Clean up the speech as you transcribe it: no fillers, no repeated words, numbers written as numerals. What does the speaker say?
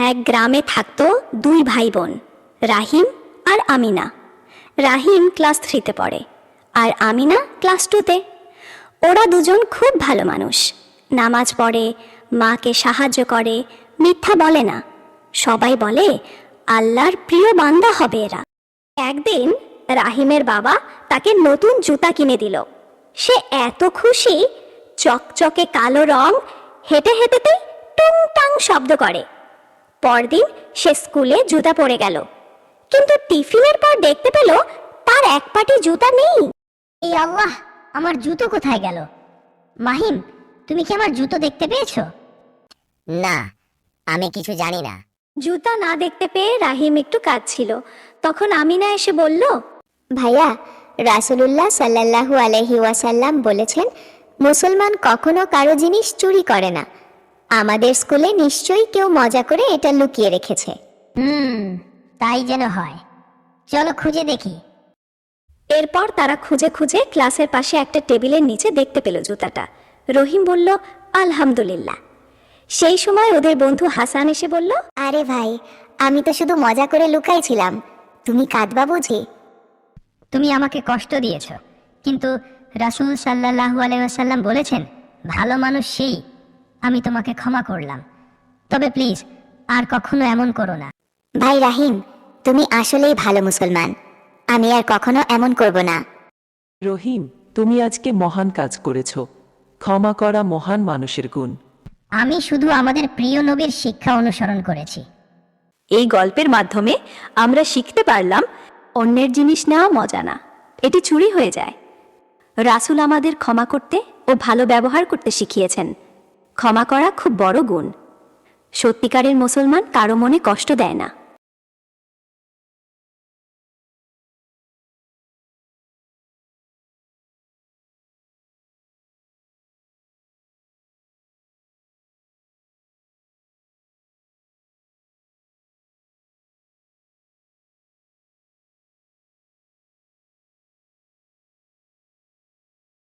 এক গ্রামে থাকতো দুই ভাই বোন, রাহিম আর আমিনা। রাহিম ক্লাস 3-তে পড়ে আর আমিনা ক্লাস 2-তে। ওরা দুজন খুব ভালো মানুষ, নামাজ পড়ে, মাকে সাহায্য করে, মিথ্যা বলে না। সবাই বলে আল্লাহর প্রিয় বান্দা হবে এরা। একদিন রাহিমের বাবা তাকে নতুন জুতা কিনে দিল। সে এত খুশি, চকচকে কালো রং, হেঁটে হেঁটেতেই টুংটাং শব্দ করে। পরদিন সে স্কুলে জুতা পরে গেল, কিন্তু টিফিনের পর দেখতে পেল তার এক পাটি জুতা নেই। এই আল্লাহ, আমার জুতো কোথায় গেল? মাহিম, তুমি কি আমার জুতো দেখতে পেয়েছো? না, আমি কিছু জানি না। জুতা না দেখতে পেয়ে রাহিম একটু কাঁদছিল। তখন আমিনা এসে বলল, ভাইয়া, রাসূলুল্লাহ সাল্লাল্লাহু আলাইহি ওয়াসাল্লাম বলেছেন, মুসলমান কখনো কারো জিনিস চুরি করে না। আমাদের স্কুলে নিশ্চয়ই কেউ মজা করে এটা লুকিয়ে রেখেছে। তাই যেন হয়। চলো খুঁজে দেখি। এরপর তারা খুঁজে খুঁজে ক্লাসের পাশে একটা টেবিলের নিচে দেখতে পেল জুতাটা। রহিম বলল, আলহামদুলিল্লাহ। সেই সময় ওদের বন্ধু হাসান এসে বলল, আরে ভাই, আমি তো শুধু মজা করে লুকাইছিলাম, তুমি কাঁদবা বুঝি? তুমি আমাকে কষ্ট দিয়েছ, কিন্তু রাসূল সাল্লাল্লাহু আলাইহি ওয়াসাল্লাম বলেছেন, ভালো মানুষ সেই। আমি তোমাকে ক্ষমা করলাম, তবে প্লিজ আর কখনো এমন করো না। ভাই রাহিম, তুমি আসলেই ভালো মুসলমান। আমি আর কখনো এমন করব না। রহিম, তুমি আজকে মহান কাজ করেছ। ক্ষমা করা মহান মানুষের গুণ। আমি শুধু আমাদের প্রিয় নবীর শিক্ষা অনুসরণ করেছি। এই গল্পের মাধ্যমে আমরা শিখতে পারলাম অন্যের জিনিস নেওয়া মজা না, এটি চুরি হয়ে যায়। রাসূল আমাদের ক্ষমা করতে ও ভালো ব্যবহার করতে শিখিয়েছেন। ক্ষমা করা খুব বড় গুণ। সত্যিকারের মুসলমান কারো মনে কষ্ট দেয় না।